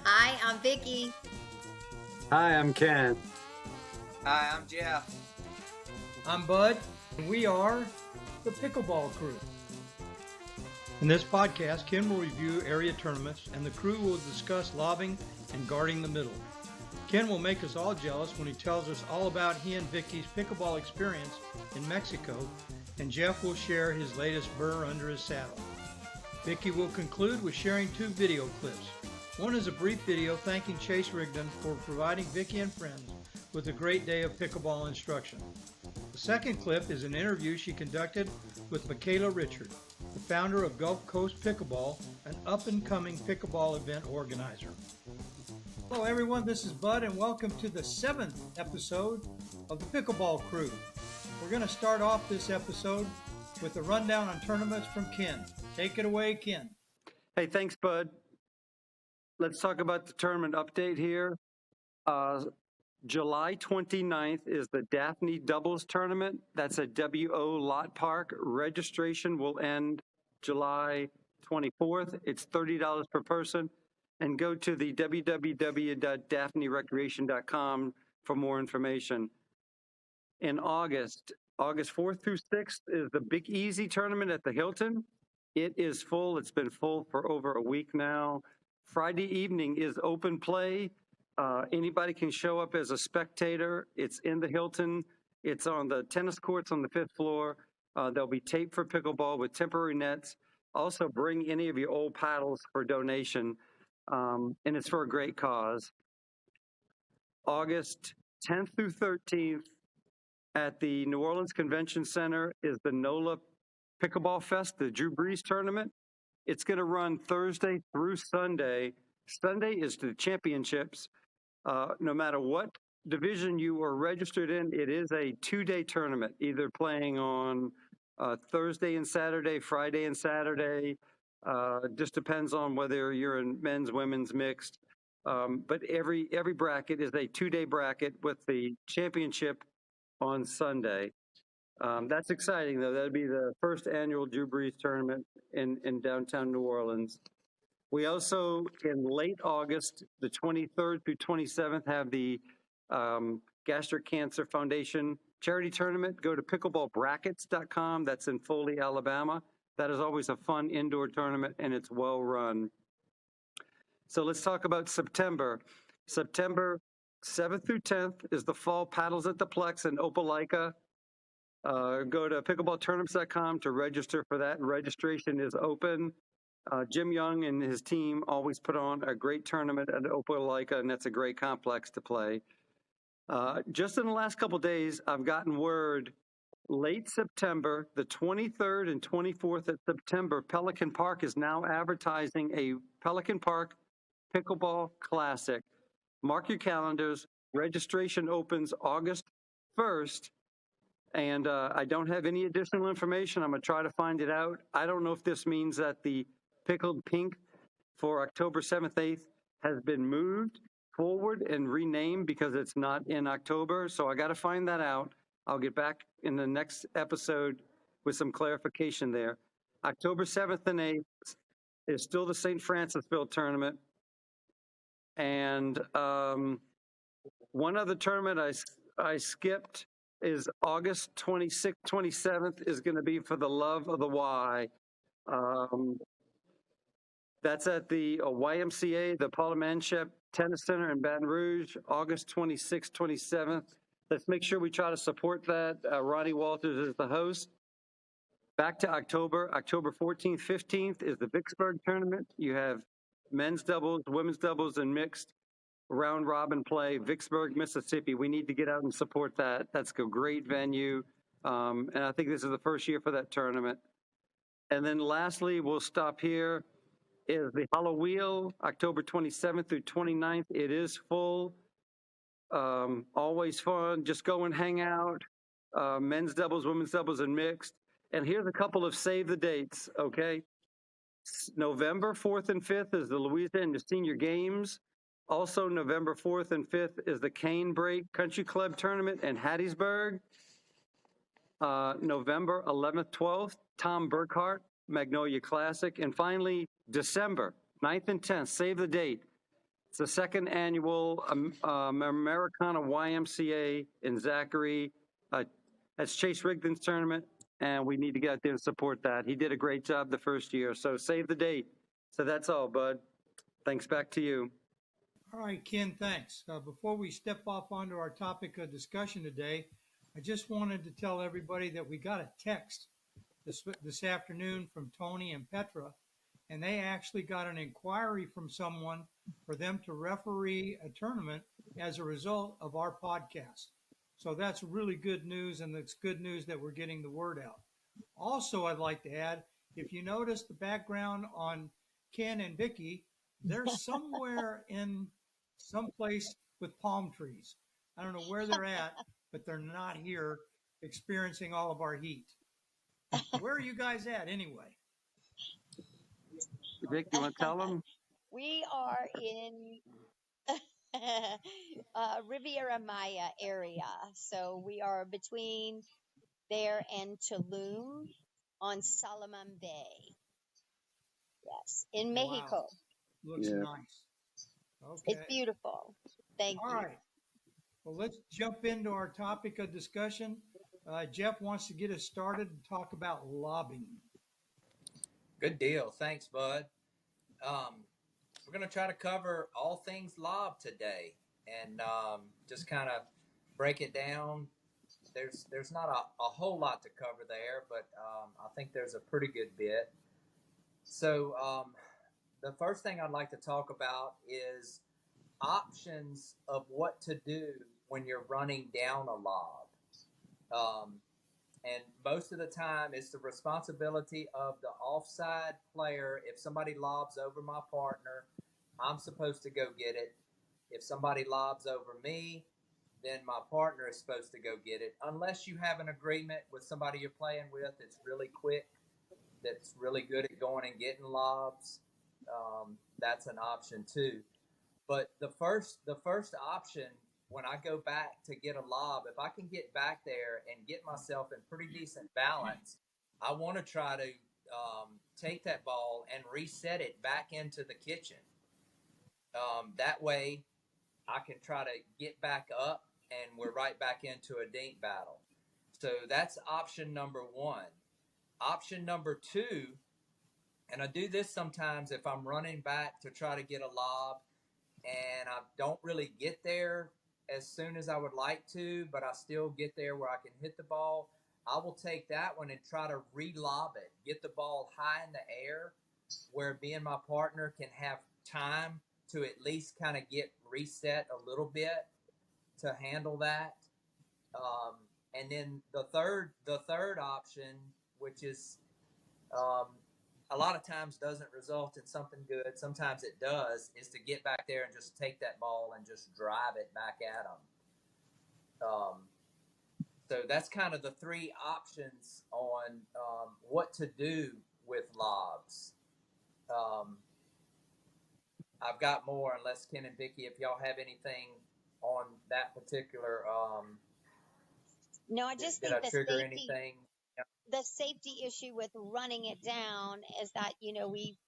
Hi, I'm Vicki. Hi, I'm Ken. Hi, I'm Jeff. I'm Bud, and we are the Pickleball Crew. In this podcast, Ken will review area tournaments, and the crew will discuss lobbing and guarding the middle. Ken will make us all jealous when he tells us all about he and Vicky's pickleball experience in Mexico, and Jeff will share his latest burr under his saddle. Vicki will conclude with sharing 2 video clips. One is a brief video thanking Chase Rigdon for providing Vicki and friends with a great day of pickleball instruction. The second clip is an interview she conducted with Mikayla Richard, the founder of Gulf Coast Pickleball, an up-and-coming pickleball event organizer. Hello everyone, this is Bud and welcome to the 7th episode of the Pickleball Crew. We're going to start off this episode with a rundown on tournaments from Ken. Take it away, Ken. Hey, thanks, Bud. Let's talk about the tournament update here. July 29th is the Daphne Doubles Tournament. That's at WO Lot Park. Registration will end July 24th. It's $30 per person. And go to the www.daphnerecreation.com for more information. In August 4th through 6th is the Big Easy Tournament at the Hilton. It is full. It's been full for over a week now. Friday evening is open play. Anybody can show up as a spectator. It's in the Hilton. It's on the tennis courts on the 5th floor. There'll be tape for pickleball with temporary nets. Also, bring any of your old paddles for donation, and it's for a great cause. August 10th through 13th at the New Orleans Convention Center is the NOLA Pickleball Fest, the Drew Brees Tournament. It's going to run Thursday through Sunday. Sunday is the championships. No matter what division you are registered in, it is a 2-day tournament, either playing on Thursday and Saturday, Friday and Saturday. Just depends on whether you're in men's, women's, mixed. But every bracket is a 2-day bracket with the championship on Sunday. That's exciting, though. That'd be the first annual Drew Brees tournament in downtown New Orleans. We also, in late August, the 23rd through 27th, have the Gastric Cancer Foundation charity tournament. Go to pickleballbrackets.com. That's in Foley, Alabama. That is always a fun indoor tournament, and it's well run. So let's talk about September. September 7th through 10th is the Fall Paddles at the Plex in Opelika. Go to pickleballtournaments.com to register for that. Registration is open. Jim Young and his team always put on a great tournament at Opelika, and that's a great complex to play. Just in the last couple of days, I've gotten word late September, the 23rd and 24th of September, Pelican Park is now advertising a Pelican Park Pickleball Classic. Mark your calendars. Registration opens August 1st. And I don't have any additional information. I'm going to try to find it out. I don't know if this means that the Pickled Pink for October 7th, 8th has been moved forward and renamed because it's not in October. So I got to find that out. I'll get back in the next episode with some clarification there. October 7th and 8th is still the St. Francisville tournament. And one other tournament I skipped is August 26th, 27th is going to be for the Love of the Y. That's at the YMCA, the Paula Manship Tennis Center in Baton Rouge, August 26th, 27th. Let's make sure we try to support that. Ronnie Walters is the host. Back to October 14th, 15th is the Vicksburg tournament. You have men's doubles, women's doubles, and mixed round robin play, Vicksburg, Mississippi. We need to get out and support that. That's a great venue. And I think this is the first year for that tournament. And then lastly, we'll stop here, is the Hollow Wheel, October 27th through 29th. It is full. Always fun. Just go and hang out. Men's doubles, women's doubles, and mixed. And here's a couple of save the dates, okay? November 4th and 5th is the Louisiana Senior Games. Also, November 4th and 5th is the Cane Break Country Club Tournament in Hattiesburg. November 11th, 12th, Tom Burkhart Magnolia Classic. And finally, December 9th and 10th, save the date. It's the second annual Americana YMCA in Zachary. That's Chase Rigdon's tournament, and we need to get out there and support that. He did a great job the first year, so save the date. So that's all, Bud. Thanks, back to you. All right, Ken, thanks. Before we step off onto our topic of discussion today, I just wanted to tell everybody that we got a text this afternoon from Tony and Petra, and they actually got an inquiry from someone for them to referee a tournament as a result of our podcast. So that's really good news, and it's good news that we're getting the word out. Also, I'd like to add, if you notice the background on Ken and Vicki, they're somewhere in someplace with palm trees. I don't know where they're at, but they're not here experiencing all of our heat. Where are you guys at anyway? Vic, you want to tell them? We are in Riviera Maya area. So we are between there and Tulum on Solomon Bay. Yes, in Mexico. Wow. Looks nice. Okay. It's beautiful. Thank you. All right. Well, let's jump into our topic of discussion. Jeff wants to get us started and talk about lobbing. Good deal. Thanks, Bud. We're going to try to cover all things lob today and just kind of break it down. There's not a whole lot to cover there, but I think there's a pretty good bit. So the first thing I'd like to talk about is options of what to do when you're running down a lob. And most of the time, it's the responsibility of the offside player. If somebody lobs over my partner, I'm supposed to go get it. If somebody lobs over me, then my partner is supposed to go get it. Unless you have an agreement with somebody you're playing with that's really quick, that's really good at going and getting lobs, that's an option too. But the first option, when I go back to get a lob, if I can get back there and get myself in pretty decent balance, I want to try to take that ball and reset it back into the kitchen. That way I can try to get back up and we're right back into a dink battle. So that's option number one. Option number two, and I do this sometimes if I'm running back to try to get a lob and I don't really get there as soon as I would like to, but I still get there where I can hit the ball, I will take that one and try to re-lob it, get the ball high in the air where me and my partner can have time to at least kind of get reset a little bit to handle that. And then the third option, which is a lot of times doesn't result in something good. Sometimes it does, is to get back there and just take that ball and just drive it back at them. So that's kind of the three options on what to do with lobs. I've got more, unless Ken and Vicki, if y'all have anything on that particular. No, I just did think I trigger anything? The safety issue with running it down is that,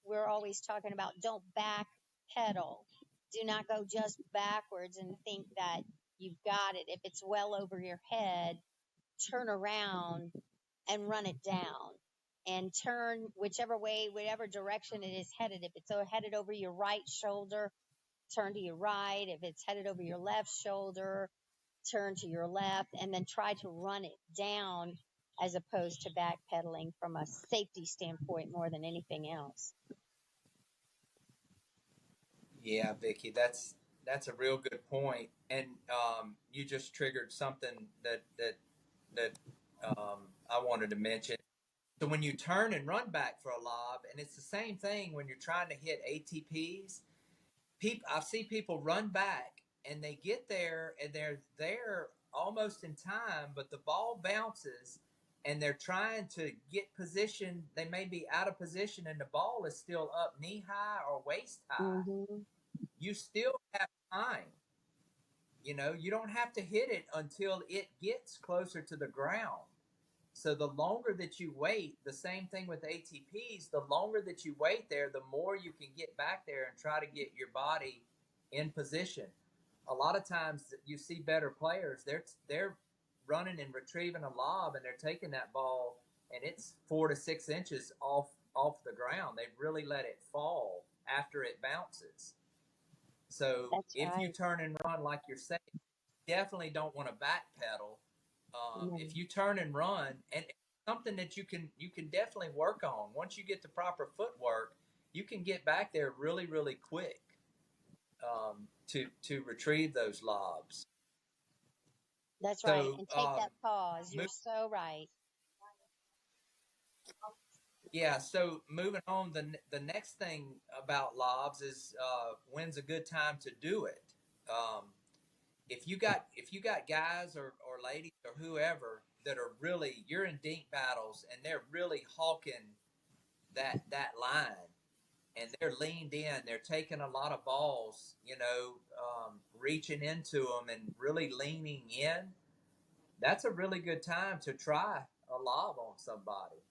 we're always talking about don't back pedal. Do not go just backwards and think that you've got it. If it's well over your head, turn around and run it down and turn whichever way, whatever direction it is headed. If it's headed over your right shoulder, turn to your right. If it's headed over your left shoulder, turn to your left, and then try to run it down as opposed to backpedaling from a safety standpoint more than anything else. Yeah, Vicki, that's a real good point, and you just triggered something that I wanted to mention. So when you turn and run back for a lob, and it's the same thing when you're trying to hit ATPs. I see people run back and they get there and they're there almost in time, but the ball bounces and they're trying to get position. They may be out of position and the ball is still up knee high or waist high. Mm-hmm. You still have time. You don't have to hit it until it gets closer to the ground. So the longer that you wait, the same thing with ATPs, the longer that you wait there, the more you can get back there and try to get your body in position. A lot of times you see better players, they're running and retrieving a lob, and they're taking that ball, and it's 4 to 6 inches off the ground. They've really let it fall after it bounces. So That's if you right. turn and run like you're saying, definitely don't want to backpedal. Mm. If you turn and run, and something that you can definitely work on once you get the proper footwork, you can get back there really, really quick to retrieve those lobs. That's right. So And take that pause. You're so right. yeah. So moving on, the next thing about lobs is when's a good time to do it. Um, if you got guys or ladies or whoever that are really, you're in dink battles and they're really hawking that line, and they're leaned in, they're taking a lot of balls, reaching into them and really leaning in. That's a really good time to try a lob on somebody.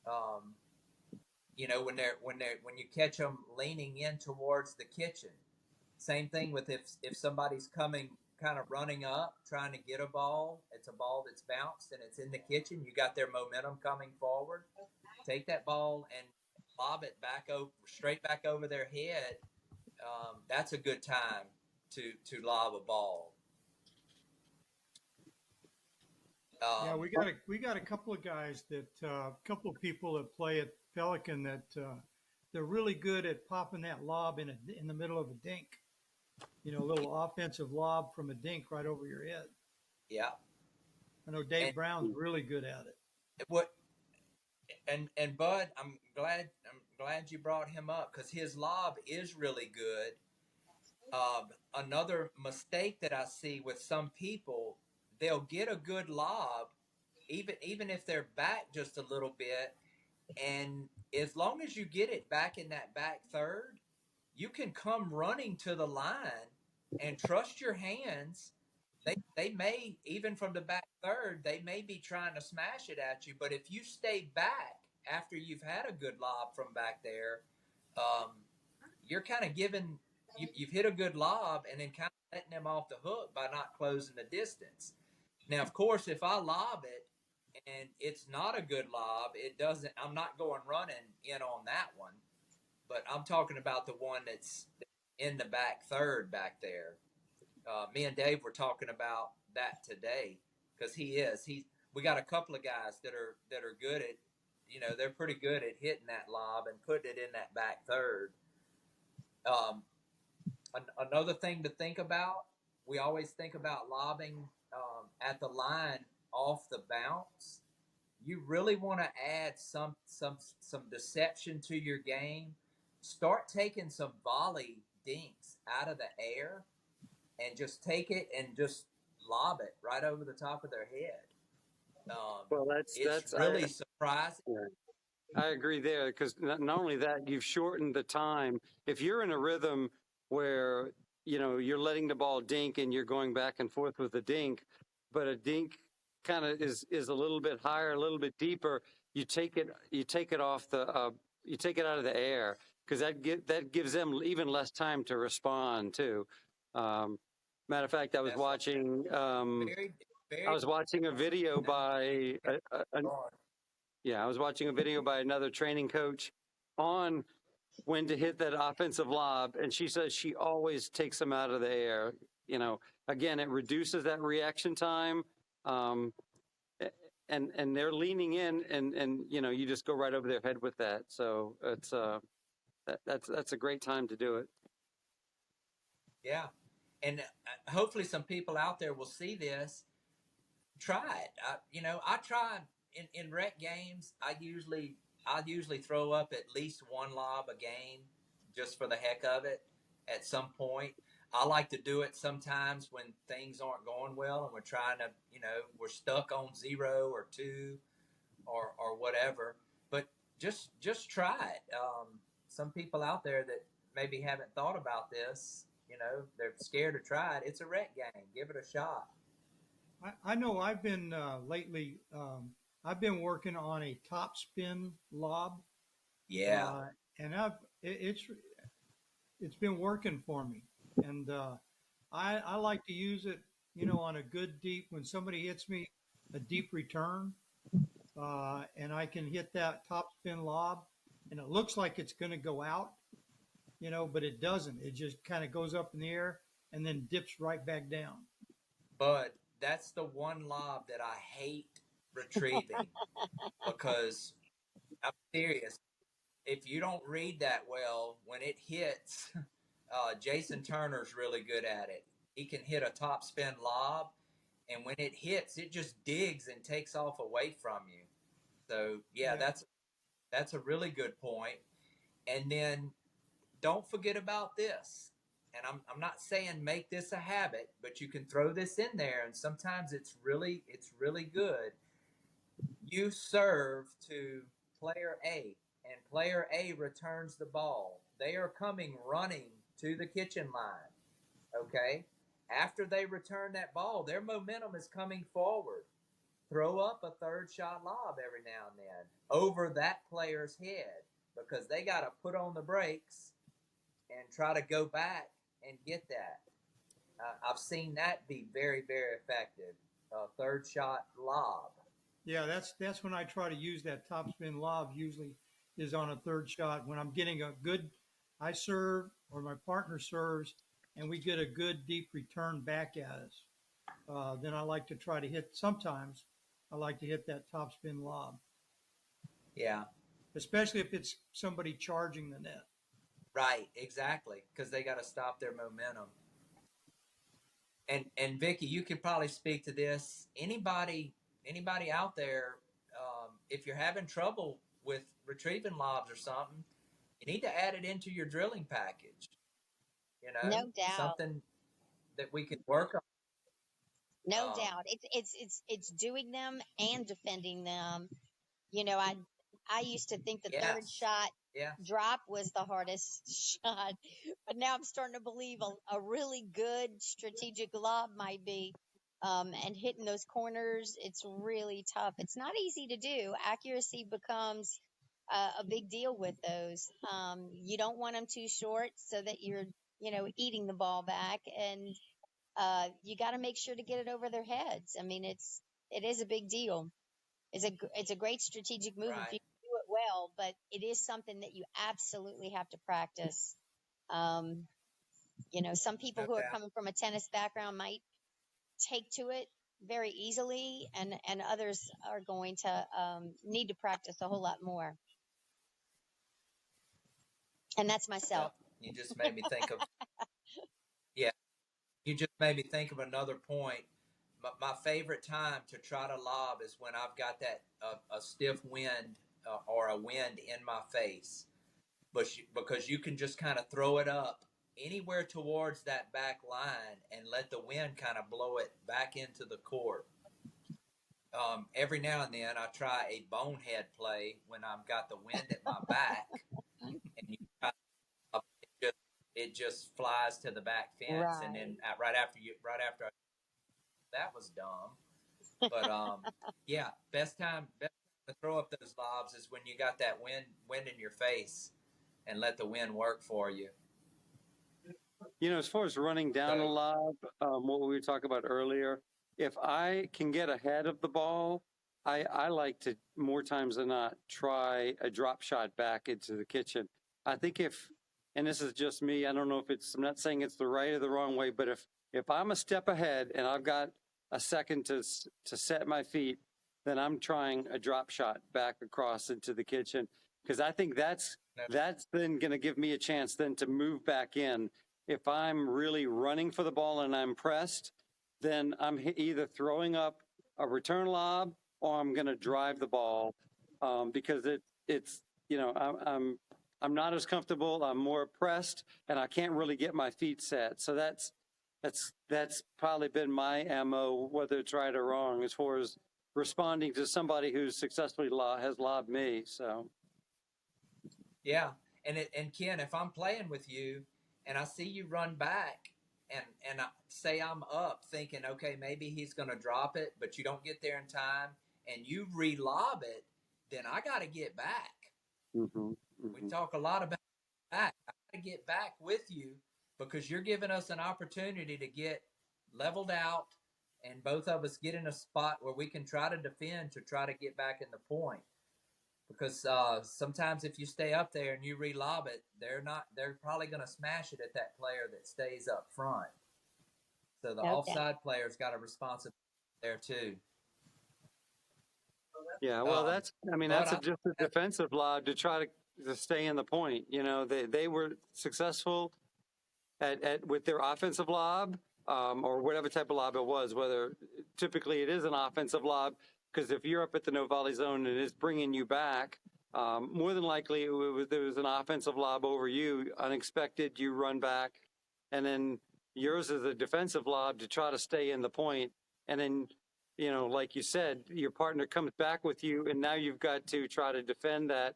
Um, when you catch them leaning in towards the kitchen. Same thing with if somebody's coming kind of running up trying to get a ball, it's a ball that's bounced and it's in the kitchen, you got their momentum coming forward, take that ball and lob it straight back over their head. That's a good time to lob a ball. Yeah, we got a couple of guys couple of people that play at Pelican that they're really good at popping that lob in the middle of a dink. A little offensive lob from a dink right over your head. Yeah. I know Dave Brown's really good at it. And Bud, I'm glad you brought him up because his lob is really good. Another mistake that I see with some people, they'll get a good lob, even if they're back just a little bit, and as long as you get it back in that back third, you can come running to the line and trust your hands. They may, even from the back third, they may be trying to smash it at you, but if you stay back after you've had a good lob from back there, you're kind of you've hit a good lob and then kind of letting them off the hook by not closing the distance. Now, of course, if I lob it and it's not a good lob, I'm not going running in on that one, but I'm talking about the one that's in the back third back there. Me and Dave were talking about that today because we got a couple of guys that are good at, they're pretty good at hitting that lob and putting it in that back third. Another thing to think about, we always think about lobbing at the line off the bounce. You really want to add some deception to your game. Start taking some volley dinks out of the air and just take it and just lob it right over the top of their head. Well, it's really surprising. I agree there because not only that, you've shortened the time. If you're in a rhythm where you're letting the ball dink and you're going back and forth with a dink, but a dink kind of is a little bit higher, a little bit deeper, you take it off you take it out of the air because that gives them even less time to respond too. Matter of fact, I was watching a video by I was watching a video by another training coach on when to hit that offensive lob, and she says she always takes them out of the air. Again, it reduces that reaction time, and they're leaning in, and you just go right over their head with that. So it's that's a great time to do it. Yeah, and hopefully some people out there will see this. Try it. I try in rec games. I usually throw up at least one lob a game just for the heck of it at some point. I like to do it sometimes when things aren't going well and we're trying to, we're stuck on 0 or 2 or whatever. But just try it. Some people out there that maybe haven't thought about this, they're scared to try it. It's a rec game. Give it a shot. I know I've been lately, I've been working on a top spin lob. Yeah. And it's been working for me. And I like to use it, on a good deep, when somebody hits me a deep return, and I can hit that top spin lob, and it looks like it's going to go out, but it doesn't. It just kind of goes up in the air and then dips right back down. But that's the one lob that I hate retrieving because I'm serious. If you don't read that well, when it hits, Jason Turner's really good at it. He can hit a top spin lob, and when it hits, it just digs and takes off away from you. So yeah, that's a really good point. And then don't forget about this. And I'm not saying make this a habit, but you can throw this in there, and sometimes it's really good. You serve to player A, and player A returns the ball. They are coming running to the kitchen line. Okay? After they return that ball, their momentum is coming forward. Throw up a third shot lob every now and then over that player's head because they got to put on the brakes and try to go back and get that. I've seen that be very, very effective. Third shot lob. Yeah, that's when I try to use that top spin lob. Usually is on a third shot when I'm getting a good. I serve or my partner serves, and we get a good deep return back at us. Then I like to try to hit. Sometimes I like to hit that top spin lob, Yeah, especially if it's somebody charging the net. right, exactly, because they got to stop their momentum. And Vicki, you could probably speak to this. Anybody out there, if you're having trouble with retrieving lobs or something, you need to add it into your drilling package. No doubt. Something that we can work on. No doubt. It's doing them and defending them. I used to think the third Yes, shot yes, drop was the hardest shot, but now I'm starting to believe a really good strategic lob might be. And hitting those corners, it's really tough. It's not easy to do. Accuracy becomes a big deal with those. You don't want them too short so that you're, eating the ball back, and you got to make sure to get it over their heads. I mean, it is a big deal. It's a great strategic move if right. you do it well, but it is something that you absolutely have to practice. Um, some people No who are doubt. coming from a tennis background might take to it very easily, and others are going to need to practice a whole lot more. And that's myself. Yep. You just made me think of, yeah, you just made me think of another point. My favorite time to try to lob is when I've got that a stiff wind or a wind in my face, because you can just kind of throw it up anywhere towards that back line and let the wind kind of blow it back into the court. Every now and then I try a bonehead play when I've got the wind at my back, and it just flies to the back fence, and Right. then right after that was dumb. But yeah, best time to throw up those lobs is when you got that wind in your face, and let the wind work for you. As far as running down a So lob, what we were talking about earlier, if I can get ahead of the ball, I like to, more times than not, try a drop shot back into the kitchen. I think and this is just me, I don't know if I'm not saying it's the right or the wrong way, but if I'm a step ahead and I've got a second to set my feet, then I'm trying a drop shot back across into the kitchen, because I think that's then going to give me a chance then to move back in. If I'm really running for the ball and I'm pressed, then I'm either throwing up a return lob or I'm going to drive the ball, because it's I'm not as comfortable. I'm more pressed, and I can't really get my feet set. So that's probably been my MO, whether it's right or wrong, as far as responding to somebody who's successfully has lobbed me. So yeah, and Ken, if I'm playing with you and I see you run back, and I say I'm up thinking, okay, maybe he's going to drop it, but you don't get there in time, and you re-lob it, then I got to get back. mm-hmm, We mm-hmm. talk a lot about back. I got to get back with you because you're giving us an opportunity to get leveled out and both of us get in a spot where we can try to defend to try to get back in the point. Because sometimes if you stay up there and you re-lob it, they're probably going to smash it at that player that stays up front. So the offside player's got a responsibility there too. Yeah, well, that's just a defensive lob to try to stay in the point. You know, they were successful at with their offensive lob, or whatever type of lob it was, whether typically it is an offensive lob, because if you're up at the no volley zone and it's bringing you back, more than likely there was an offensive lob over you, unexpected, you run back, and then yours is a defensive lob to try to stay in the point, and then, you know, like you said, your partner comes back with you, and now you've got to try to defend that,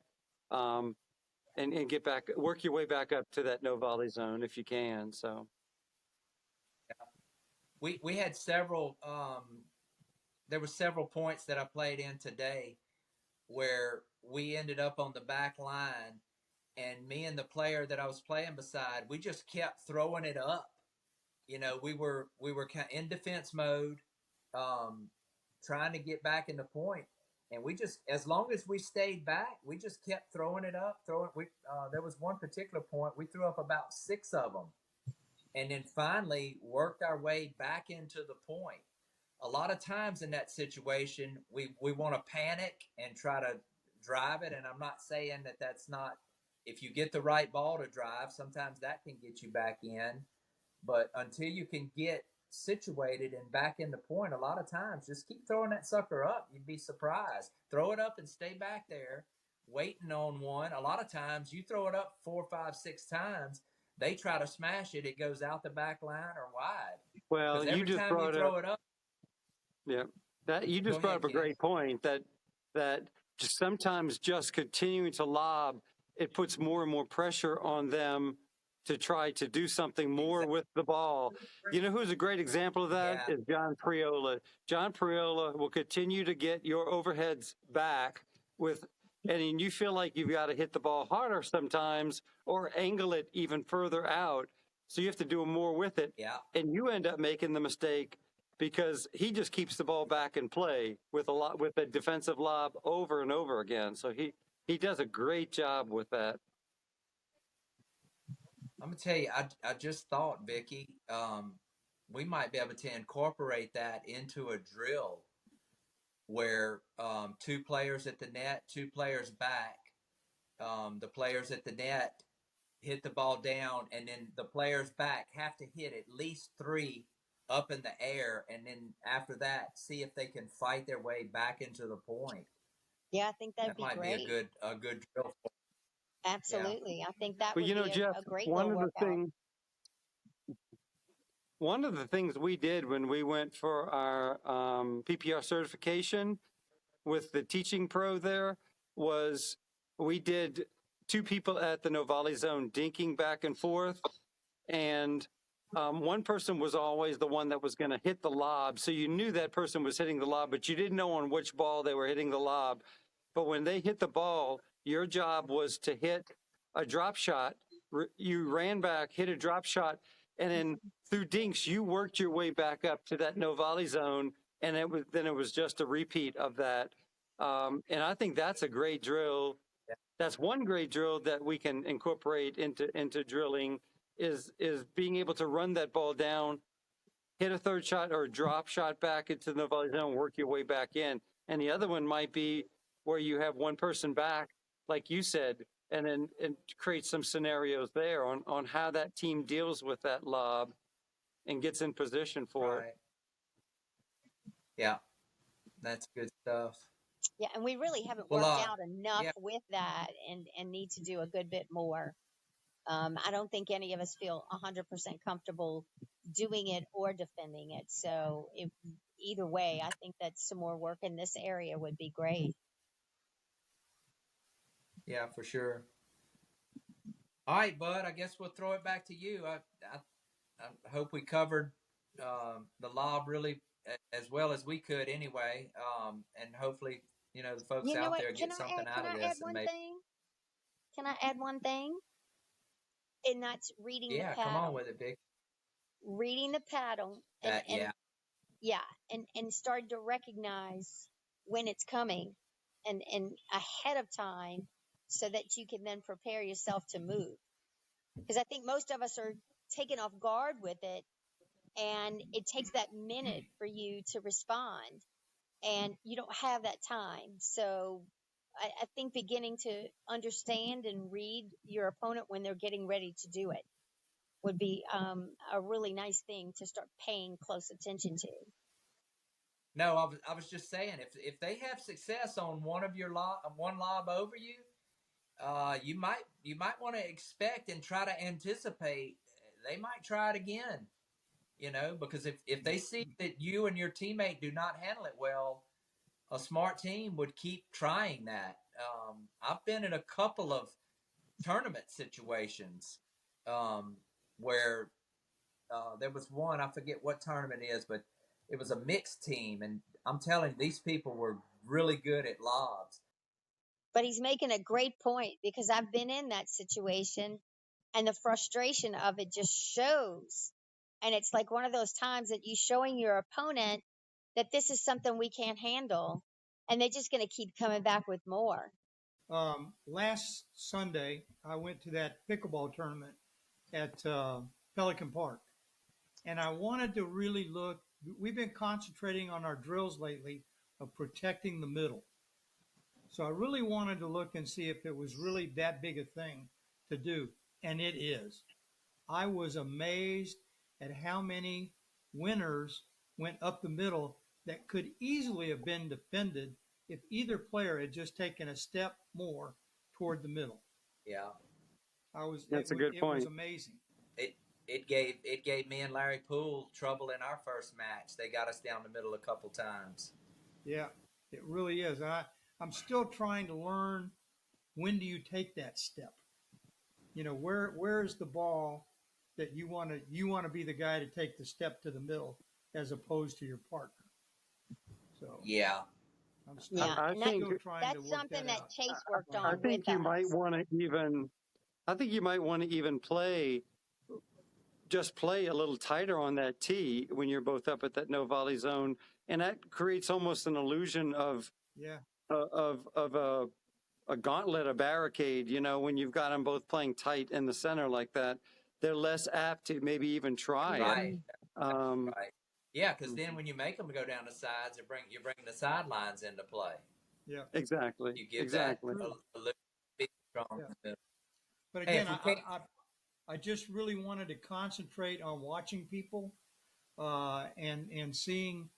and get back, work your way back up to that no volley zone if you can. So, we had several. There were several points that I played in today where we ended up on the back line, and me and the player that I was playing beside, we just kept throwing it up. You know, we were kind of in defense mode, trying to get back in the point, and we just, as long as we stayed back, we just kept throwing it up. There was one particular point we threw up about 6 of them, and then finally worked our way back into the point. A lot of times in that situation, we want to panic and try to drive it. And I'm not saying that that's not, if you get the right ball to drive, sometimes that can get you back in. But until you can get situated and back in the point, a lot of times just keep throwing that sucker up. You'd be surprised. Throw it up and stay back there waiting on one. A lot of times you throw it up 4, 5, 6 times. They try to smash it. It goes out the back line or wide. well, Because every time you throw it up, yeah, that you just brought up a great point, that just sometimes just continuing to lob, it puts more and more pressure on them to try to do something more with the ball. You know who's a great example of that is John Priola. John Priola will continue to get your overheads back and you feel like you've got to hit the ball harder sometimes or angle it even further out. So you have to do more with it. Yeah. And you end up making the mistake because he just keeps the ball back in play with a defensive lob over and over again. So he does a great job with that. I'm gonna tell you, I just thought, Vicki, we might be able to incorporate that into a drill where 2 players at the net, 2 players back, the players at the net hit the ball down, and then the players back have to hit at least 3 up in the air, and then after that, see if they can fight their way back into the point. Yeah, I think that might be great. a good drill. Absolutely. Yeah. I think that would you know, be Jeff, a great little workout. One of the things we did when we went for our PPR certification with the teaching pro there was we did 2 people at the no volley zone dinking back and forth, and one person was always the one that was going to hit the lob. So you knew that person was hitting the lob, but you didn't know on which ball they were hitting the lob. But when they hit the ball, your job was to hit a drop shot. You ran back, hit a drop shot, and then through dinks, you worked your way back up to that no volley zone. And it was just a repeat of that. And I think that's a great drill. That's one great drill that we can incorporate into drilling is being able to run that ball down, hit a third shot or a drop shot back into the no volley zone, work your way back in. And the other one might be where you have one person back, like you said, and create some scenarios there on how that team deals with that lob and gets in position for it. Yeah, that's good stuff. Yeah, and we really haven't worked out enough with that and need to do a good bit more. I don't think any of us feel 100% comfortable doing it or defending it. So either way, I think that some more work in this area would be great. Yeah, for sure. All right, Bud, I guess we'll throw it back to you. I hope we covered the lob really as well as we could anyway. And hopefully, the folks out there get something out of this. Can I add one thing? and that's reading the Yeah, paddle. come on with it, Vic. Reading the paddle, and and start to recognize when it's coming, and ahead of time, so that you can then prepare yourself to move. Because I think most of us are taken off guard with it, and it takes that minute for you to respond, and you don't have that time. So I think beginning to understand and read your opponent when they're getting ready to do it would be a really nice thing to start paying close attention to. No, I was just saying, if they have success on one lob over you, you might want to expect and try to anticipate they might try it again. Because if they see that you and your teammate do not handle it well, a smart team would keep trying that. I've been in a couple of tournament situations where there was one, I forget what tournament it is, but it was a mixed team, and I'm telling you, these people were really good at lobs. But he's making a great point, because I've been in that situation, and the frustration of it just shows. And it's like one of those times that you're showing your opponent that this is something we can't handle, and they're just going to keep coming back with more. Last Sunday, I went to that pickleball tournament at Pelican Park, and I wanted to really look. We've been concentrating on our drills lately of protecting the middle. So I really wanted to look and see if it was really that big a thing to do, and it is. I was amazed at how many winners went up the middle that could easily have been defended if either player had just taken a step more toward the middle. Yeah. That's a good point. It was amazing. It gave me and Larry Poole trouble in our first match. They got us down the middle a couple times. Yeah, it really is. I'm still trying to learn, when do you take that step? Where's the ball that you want to be the guy to take the step to the middle as opposed to your partner. So yeah. I'm still trying that's to work something that Chase worked on. I think you might want to even play a little tighter on that tee when you're both up at that no volley zone, and that creates almost an illusion of a gauntlet, a barricade. When you've got them both playing tight in the center like that, they're less apt to maybe even try. Right. Right. Yeah, because then when you make them go down the sides, you're bringing the sidelines into play. Yeah, exactly. You give that a little bit strong. Yeah. But again, I just really wanted to concentrate on watching people and seeing,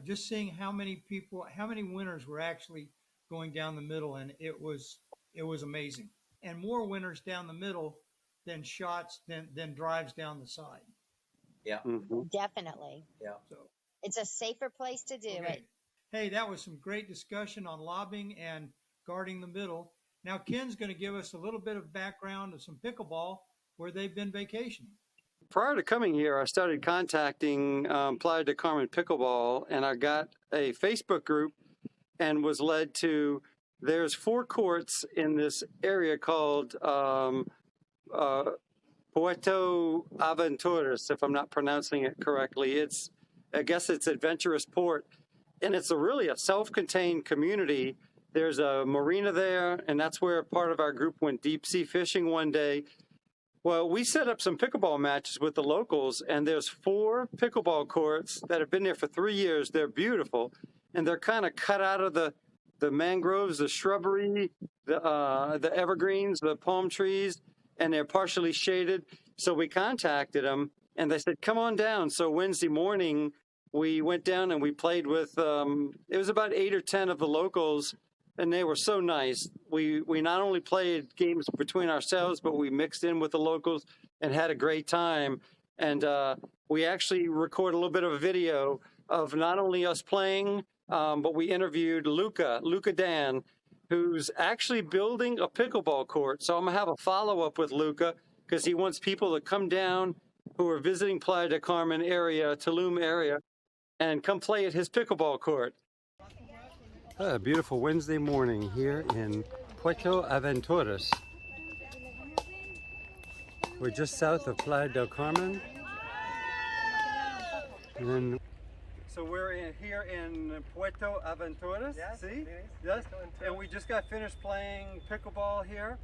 just seeing how many winners were actually going down the middle, and it was amazing. And more winners down the middle than shots than drives down the side. Yeah. Mm-hmm. Definitely. Yeah. So it's a safer place to do it. Hey, that was some great discussion on lobbing and guarding the middle. Now Ken's going to give us a little bit of background of some pickleball where they've been vacationing. Prior to coming here, I started contacting Playa del Carmen Pickleball, and I got a Facebook group and was led to, there's 4 courts in this area called Puerto Aventuras, if I'm not pronouncing it correctly. I guess it's Adventurous Port, and it's really a self-contained community. There's a marina there, and that's where part of our group went deep sea fishing one day. Well, we set up some pickleball matches with the locals, and there's 4 pickleball courts that have been there for 3 years. They're beautiful, and they're kind of cut out of the mangroves, the shrubbery, the evergreens, the palm trees, and they're partially shaded. So we contacted them, and they said, come on down. So Wednesday morning, we went down and we played with, it was about 8 or 10 of the locals, and they were so nice. We not only played games between ourselves, but we mixed in with the locals and had a great time. And we actually recorded a little bit of a video of not only us playing, but we interviewed Luca Dan, who's actually building a pickleball court. So I'm going to have a follow-up with Luca because he wants people to come down who are visiting Playa del Carmen area, Tulum area, and come play at his pickleball court. A beautiful Wednesday morning here in Puerto Aventuras. We're just south of Playa del Carmen. And then, so we're here in Puerto Aventuras, Yes, see? it is. Yes, Puerto Aventuras. and we just got finished playing pickleball here.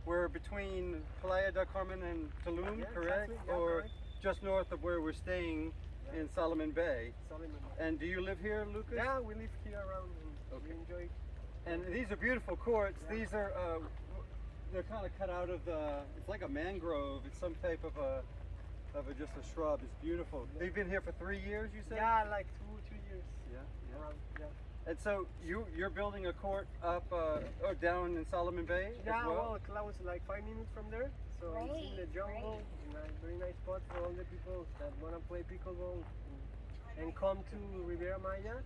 We're between Playa del Carmen and Tulum, Yeah, correct? exactly. Yeah, or correct. just north of where we're staying in Solomon Bay. Solomon. And do you live here, Lucas? Yeah, we live here around and we enjoy. And these are beautiful courts. Yeah. These are, they're kind of cut out of the, it's like a mangrove. It's some type of just a shrub. It's beautiful. Yeah. They've been here for 3 years, you said? Yeah, like 2 years. Yeah. Around, yeah. And so you're building a court up or down in Solomon Bay Yeah, as well? Krewe is like 5 minutes from there. So it's in the jungle, in a very nice spot for all the people that want to play pickleball and come to Riviera Maya.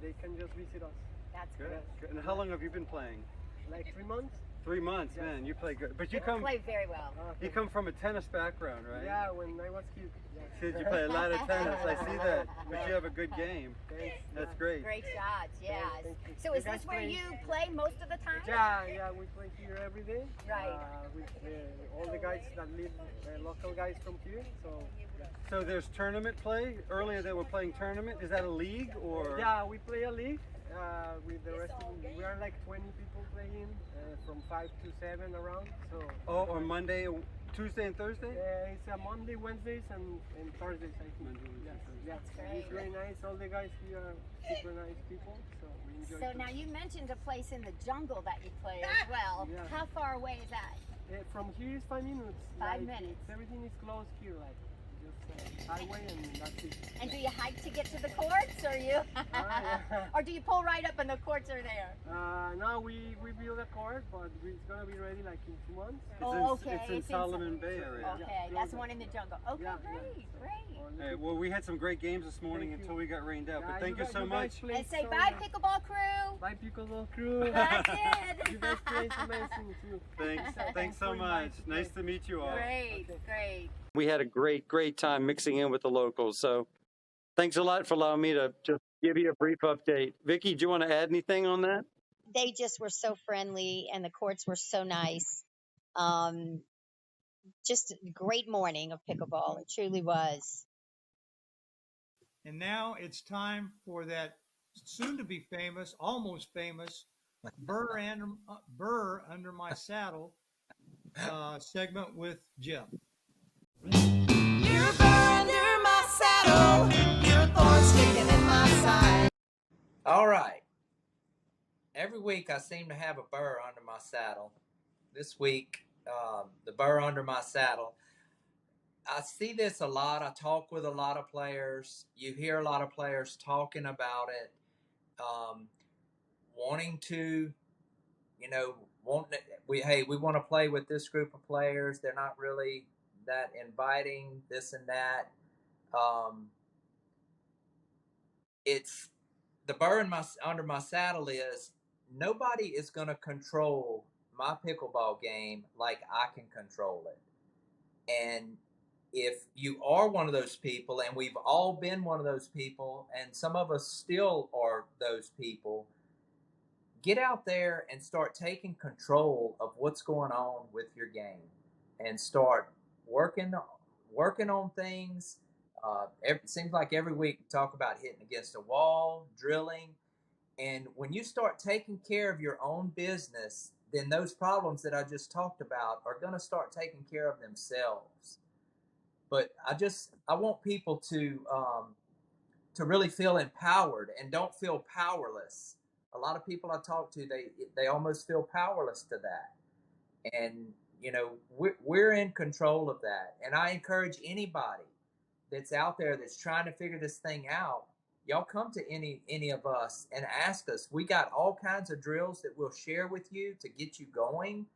They can just visit us. That's Good. great. Good. And how long have you been playing? Like 3 months. 3 months, Yeah. man. You play good. But you You come play very well. you come from a tennis background, right? Yeah, when I was kid. Yeah. Did you play a lot of tennis? I see that. But you have a good game. Thanks. That's great. Great shots, yes. Thank you. So You is guys this where play- you play most of the time? Yeah, we play here every day. Right. With all the guys that live, local guys from here. So So there's tournament play. Earlier they were playing tournament. Is that a league or? yeah, we play a league with the rest of we are like 20 people playing from 5 to 7 around. So Oh, on Monday, Tuesday, and Thursday. it's a Monday, Wednesdays, and Thursdays. I think. Yes. great. It's very nice. All the guys here are super nice people. So we enjoy. So it. now you mentioned a place in the jungle that you play as well. Yeah. How far away is that? From here is 5 minutes. 5 Like, minutes. Everything is close here, like just highway and that's it. And do you hike to get to the courts, or yeah. or do you pull right up and the courts are there? Now we build a court, but it's gonna be ready like in 2 months. It's in Solomon Bay area. Okay, that's the one in the jungle. Okay, Yeah, great. Hey, well, we had some great games this morning Thank you. until we got rained out. Yeah, But thank you guys- so guys much. played And say so bye, nice. pickleball crew. Bye, pickleball crew. That's it. You guys play amazing too. Thanks so for much. inviting Nice me. to meet you all. Great, Okay. great. We had a great time mixing in with the locals. So thanks a lot for allowing me to just give you a brief update. Vicki, do you want to add anything on that? They just were so friendly, and the courts were so nice. Just a great morning of pickleball. It truly was. And now it's time for that soon-to-be famous, almost famous, Burr under my saddle segment with Jeff. You're under my saddle, your thorn sticking in my side. All right. Every week I seem to have a burr under my saddle. This week, the burr under my saddle. I see this a lot. I talk with a lot of players. You hear a lot of players talking about it, wanting to, we want to play with this group of players. They're not really that inviting, this and that. It's the burr under my saddle is nobody is going to control my pickleball game like I can control it. And if you are one of those people, and we've all been one of those people, and some of us still are those people, get out there and start taking control of what's going on with your game and start working on things. It seems like every week we talk about hitting against a wall, drilling. And when you start taking care of your own business, then those problems that I just talked about are going to start taking care of themselves. But I want people to really feel empowered and don't feel powerless. A lot of people I talk to, they almost feel powerless to that. And, we're in control of that. And I encourage anybody that's out there that's trying to figure this thing out, y'all come to any of us and ask us. We got all kinds of drills that we'll share with you to get you going.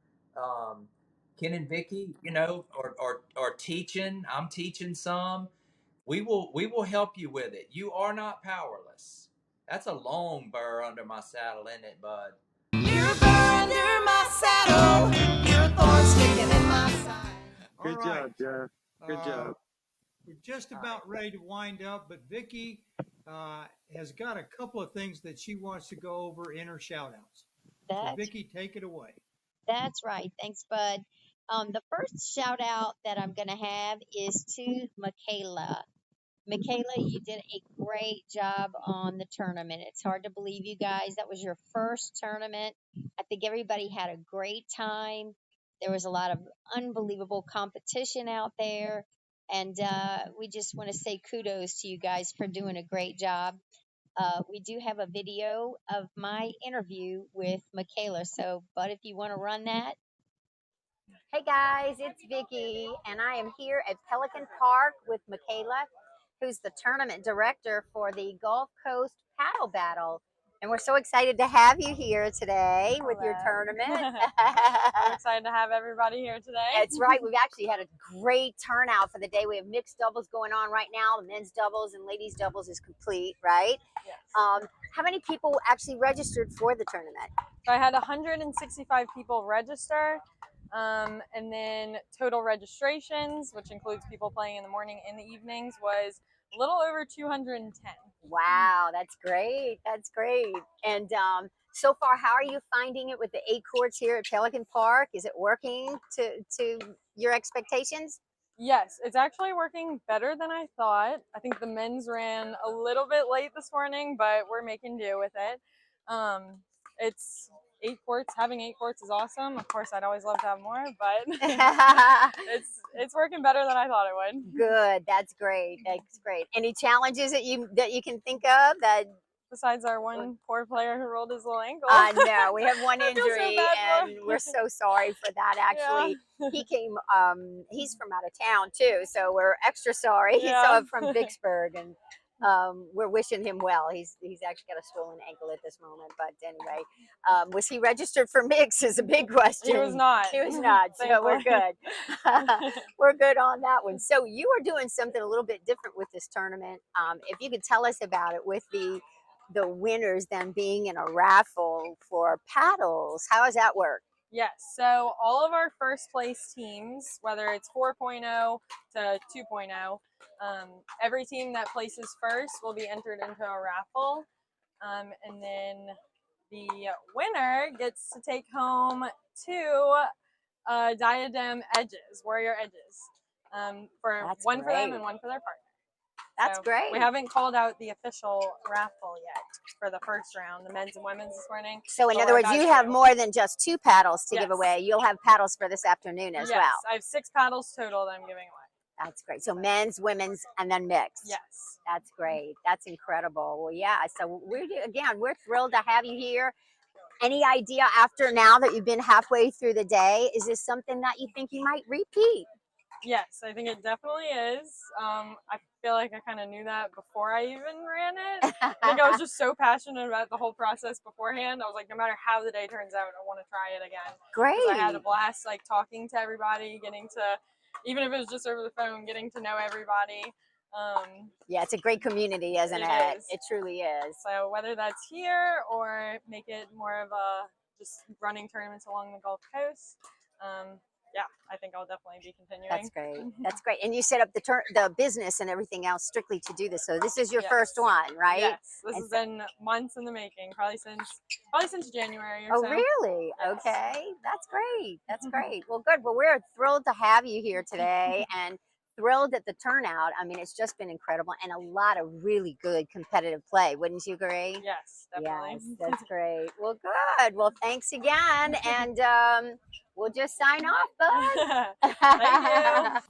Ken and Vicki, are teaching. I'm teaching some. We will help you with it. You are not powerless. That's a long burr under my saddle, isn't it, bud? You're burr under my saddle, your thorn sticking in my side. Good All right. job, Jeff. Good job. We're just about ready to wind up, but Vicki has got a couple of things that she wants to go over in her shout-outs. So That's Vicki, take it away. That's right. Thanks, Bud. The first shout out that I'm going to have is to Mikayla. Mikayla, you did a great job on the tournament. It's hard to believe, you guys, that was your first tournament. I think everybody had a great time. There was a lot of unbelievable competition out there. And we just want to say kudos to you guys for doing a great job. We do have a video of my interview with Mikayla. So, Bud, if you want to run that. Hey guys, it's Vicki, and I am here at Pelican Park with Mikayla, who's the tournament director for the Gulf Coast Paddle Battle. And we're so excited to have you here today with your tournament. I'm excited to have everybody here today. That's right. We've actually had a great turnout for the day. We have mixed doubles going on right now. The men's doubles and ladies doubles is complete, right? Yes. How many people actually registered for the tournament? So I had 165 people register. And then total registrations, which includes people playing in the morning and the evenings, was a little over 210. Wow, that's great. That's great. And so far, how are you finding it with the 8 courts here at Pelican Park? Is it working to your expectations? Yes, it's actually working better than I thought. I think the men's ran a little bit late this morning, but we're making do with it. It's 8 courts. Having 8 courts is awesome. Of course, I'd always love to have more, but it's working better than I thought it would. Good. That's great. That's great. Any challenges that you can think of that? Besides our one poor player who rolled his little ankle. No, we have one I feel so injury, bad for and we're so sorry for that. Actually, Yeah. he came. He's from out of town too, so we're extra sorry. Yeah. He's from Vicksburg, and we're wishing him well. He's actually got a swollen ankle at this moment. But anyway, was he registered for mix? Is a big question. He was not. He was not. So we're Thankfully. good. We're good on that one. So you are doing something a little bit different with this tournament. If you could tell us about it, with the winners then being in a raffle for paddles. How does that work? Yes, so all of our first place teams, whether it's 4.0 to 2.0, every team that places first will be entered into a raffle. And then the winner gets to take home 2 diadem edges, warrior edges, for That's one for them great. and one for their partner. That's So great. We haven't called out the official raffle yet for the first round, the men's and women's this morning. So in but other we're words, you about have to. more than just 2 paddles to give Yes. away. You'll have paddles for this afternoon as Yes, well. I have 6 paddles total that I'm giving away. That's great. So men's, women's, and then mixed. Yes. That's great. That's incredible. Well, yeah. So we're thrilled to have you here. Any idea after now that you've been halfway through the day, is this something that you think you might repeat? Yes, I think it definitely is. I feel like I kind of knew that before I even ran it. I think I was just so passionate about the whole process beforehand. I was like, no matter how the day turns out, I want to try it again. Great. I had a blast, like talking to everybody, getting to, even if it was just over the phone, getting to know everybody. Yeah, it's a great community, isn't it? It is. It truly is. So whether that's here or make it more of a just running tournaments along the Gulf Coast, yeah, I think I'll definitely be continuing. That's great. That's great. And you set up the business and everything else strictly to do this. So this is your first one, right? Yes, this has been months in the making, probably since January or Oh, so. really? Yes. Okay. That's great. That's great. Well, good. Well, we're thrilled to have you here today and thrilled at the turnout. I mean, it's just been incredible and a lot of really good competitive play. Wouldn't you agree? Yes, definitely. Yes, that's great. Well, good. Well, thanks again. And we'll just sign off, bud. Thank you.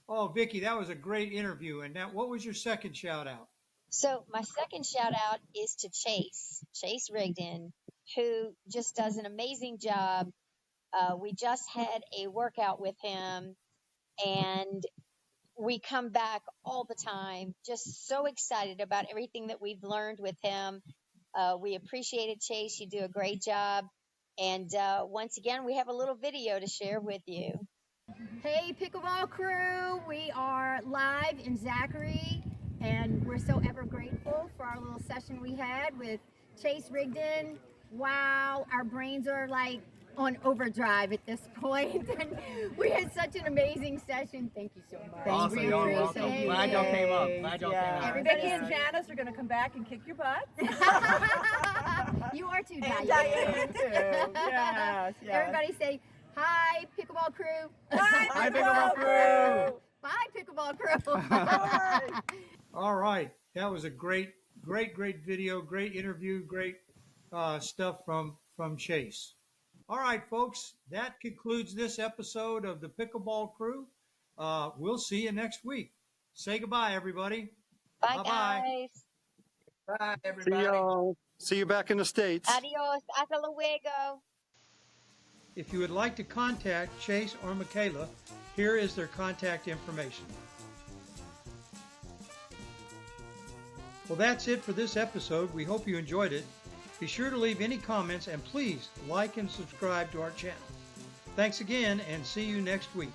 Oh, Vicki, that was a great interview. And now, what was your second shout out? So my second shout out is to Chase Rigdon, who just does an amazing job. We just had a workout with him, and we come back all the time, just so excited about everything that we've learned with him. We appreciate it, Chase. You do a great job. And once again, we have a little video to share with you. Hey, Pickleball crew, we are live in Zachary, and we're so ever grateful for our little session we had with Chase Rigdon. Wow, our brains are like on overdrive at this point, and we had such an amazing session. Thank you so much. Awesome, We y'all appreciate welcome. it. Glad y'all came up. Glad y'all came up. Everybody Vicki and Janice are going to come back and kick your butt. You are too, And Diane. Diane, too. Yes, yes. Everybody say, hi, Pickleball Pickleball Crew. Bye, Pickleball Crew. Bye, Pickleball Crew. All right. That was a great video, great interview, great stuff from Chase. All right, folks, that concludes this episode of the Pickleball Crew. We'll see you next week. Say goodbye, everybody. Bye, Bye-bye. guys. Bye, See everybody. y'all. See you back in the States. Adios. Hasta luego. If you would like to contact Chase or Mikayla, here is their contact information. Well, that's it for this episode. We hope you enjoyed it. Be sure to leave any comments and please like and subscribe to our channel. Thanks again and see you next week.